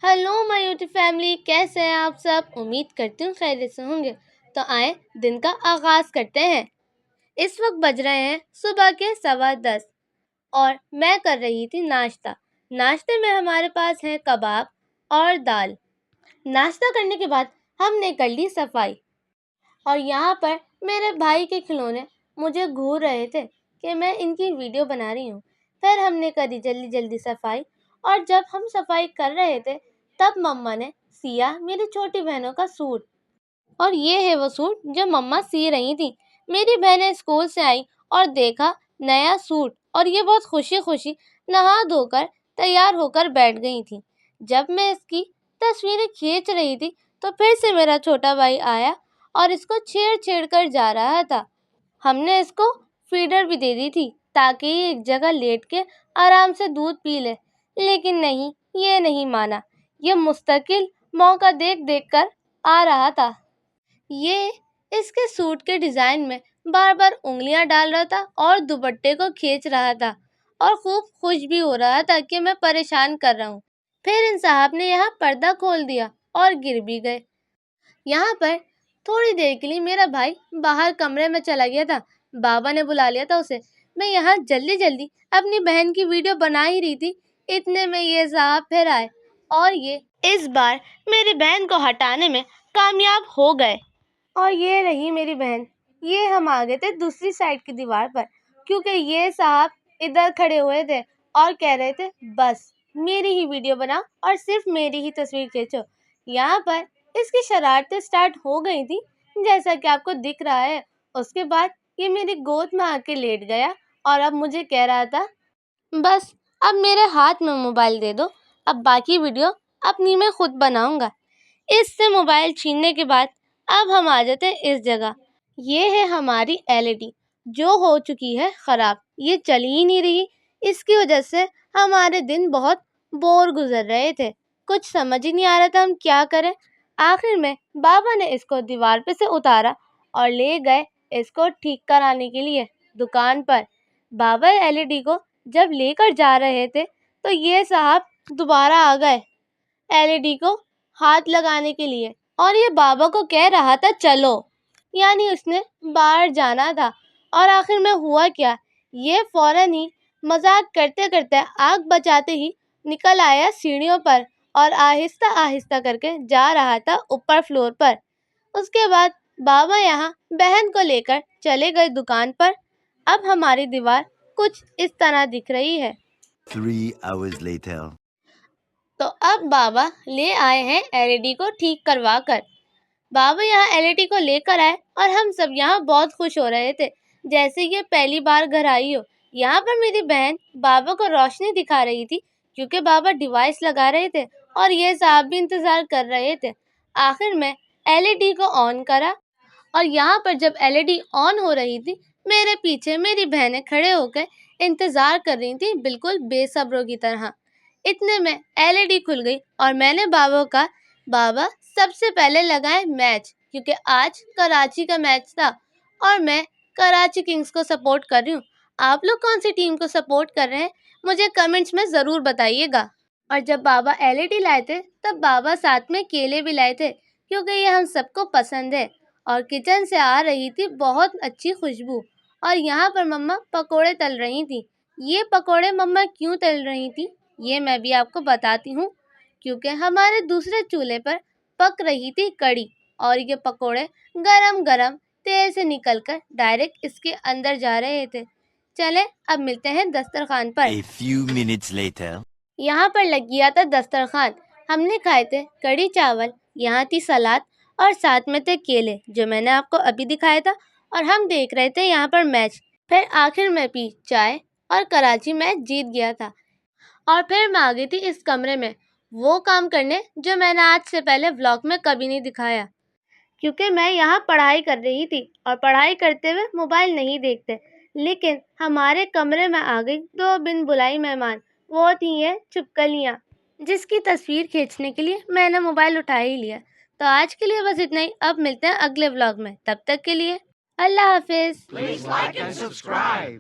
Hello my YouTube family, कैसे हैं आप सब। उम्मीद करती हूँ खैरियत से होंगे। तो आए दिन का आगाज करते हैं। इस वक्त बज रहे हैं सुबह के 10:15 और मैं कर रही थी नाश्ता। नाश्ते में हमारे पास है कबाब और दाल। नाश्ता करने के बाद हमने कर ली सफाई और यहाँ पर मेरे भाई के खिलौने मुझे घूर रहे थे कि मैं इनकी वीडियो बना रही हूँ। फिर हमने करी जल्दी जल्दी सफाई और जब हम सफाई कर रहे थे तब मम्मा ने सिया मेरी छोटी बहनों का सूट। और ये है वो सूट जो मम्मा सी रही थी। मेरी बहनें स्कूल से आई और देखा नया सूट और ये बहुत खुशी खुशी नहा धोकर तैयार होकर बैठ गई थी। जब मैं इसकी तस्वीरें खींच रही थी तो फिर से मेरा छोटा भाई आया और इसको छेड़ छेड़ कर जा रहा था। हमने इसको फीडर भी दे दी थी ताकि ये एक जगह लेट के आराम से दूध पी ले, लेकिन नहीं, ये नहीं माना। ये मुस्तकिल मौका देख देख कर आ रहा था। ये इसके सूट के डिजाइन में बार बार उंगलियां डाल रहा था और दुपट्टे को खींच रहा था और खूब खुश भी हो रहा था कि मैं परेशान कर रहा हूँ। फिर इन साहब ने यहाँ पर्दा खोल दिया और गिर भी गए। यहाँ पर थोड़ी देर के लिए मेरा भाई बाहर कमरे में चला गया था। बाबा ने बुला लिया था उसे। मैं यहाँ जल्दी जल्दी अपनी बहन की वीडियो बना ही रही थी, इतने में ये साहब फिर आए और ये इस बार मेरी बहन को हटाने में कामयाब हो गए। और ये रही मेरी बहन। ये हम आ गए थे दूसरी साइड की दीवार पर क्योंकि ये साहब इधर खड़े हुए थे और कह रहे थे बस मेरी ही वीडियो बनाओ और सिर्फ मेरी ही तस्वीर खींचो। यहाँ पर इसकी शरारतें स्टार्ट हो गई थी, जैसा कि आपको दिख रहा है। उसके बाद ये मेरी गोद में आके लेट गया और अब मुझे कह रहा था बस अब मेरे हाथ में मोबाइल दे दो, अब बाकी वीडियो अपनी मैं खुद बनाऊंगा। इससे मोबाइल छीनने के बाद अब हम आ जाते हैं इस जगह। ये है हमारी एलईडी जो हो चुकी है खराब, ये चल ही नहीं रही। इसकी वजह से हमारे दिन बहुत बोर गुजर रहे थे, कुछ समझ ही नहीं आ रहा था हम क्या करें। आखिर में बाबा ने इसको दीवार पे से उतारा और ले गए इसको ठीक कराने के लिए दुकान पर। बाबा एलईडी को जब लेकर जा रहे थे तो ये साहब दोबारा आ गए एलईडी को हाथ लगाने के लिए और ये बाबा को कह रहा था चलो, यानी उसने बाहर जाना था। और आखिर में हुआ क्या, ये फौरन ही मजाक करते करते आग बचाते ही निकल आया सीढ़ियों पर और आहिस्ता आहिस्ता करके जा रहा था ऊपर फ्लोर पर। उसके बाद बाबा यहाँ बहन को लेकर चले गए दुकान पर। अब हमारी दीवार कुछ इस तरह दिख रही है। 3 hours later. तो अब बाबा ले आए हैं एलईडी को ठीक करवा कर। बाबा यहाँ एलईडी को लेकर आए और हम सब यहाँ बहुत खुश हो रहे थे, जैसे ये पहली बार घर आई हो। यहाँ पर मेरी बहन बाबा को रोशनी दिखा रही थी क्योंकि बाबा डिवाइस लगा रहे थे और ये साहब भी इंतजार कर रहे थे। आखिर में एलईडी को ऑन करा और यहाँ पर जब एलईडी ऑन हो रही थी मेरे पीछे मेरी बहनें खड़े होकर इंतजार कर रही थी बिल्कुल बेसब्रों की तरह। इतने में एलईडी खुल गई और मैंने बाबा का बाबा सबसे पहले लगाए मैच, क्योंकि आज कराची का मैच था और मैं कराची किंग्स को सपोर्ट कर रही हूँ। आप लोग कौन सी टीम को सपोर्ट कर रहे हैं मुझे कमेंट्स में ज़रूर बताइएगा। और जब बाबा एलईडी लाए थे तब बाबा साथ में केले भी लाए थे क्योंकि ये हम सबको पसंद है। और किचन से आ रही थी बहुत अच्छी खुशबू और यहाँ पर मम्मा पकोड़े तल रही थी। ये पकोड़े मम्मा क्यों तल रही थी ये मैं भी आपको बताती हूँ, क्योंकि हमारे दूसरे चूल्हे पर पक रही थी कड़ी और ये पकोड़े गरम गरम तेल से निकलकर डायरेक्ट इसके अंदर जा रहे थे। चले अब मिलते हैं दस्तरखान पर। A few minutes later. यहाँ पर लग गया था दस्तरखान। हमने खाए थे कड़ी चावल, यहाँ थी सलाद और साथ में थे केले जो मैंने आपको अभी दिखाया था। और हम देख रहे थे यहाँ पर मैच। फिर आखिर में पी चाय और कराची मैच जीत गया था। और फिर मैं आ गई थी इस कमरे में वो काम करने जो मैंने आज से पहले व्लॉग में कभी नहीं दिखाया, क्योंकि मैं यहाँ पढ़ाई कर रही थी और पढ़ाई करते हुए मोबाइल नहीं देखते। लेकिन हमारे कमरे में आ गई दो बिन बुलाई मेहमान, वो थी ये छिपकलियाँ, जिसकी तस्वीर खींचने के लिए मैंने मोबाइल उठा ही लिया। तो आज के लिए बस इतना ही। अब मिलते हैं अगले व्लॉग में, तब तक के लिए अल्लाह हाफिज़। Please like and subscribe.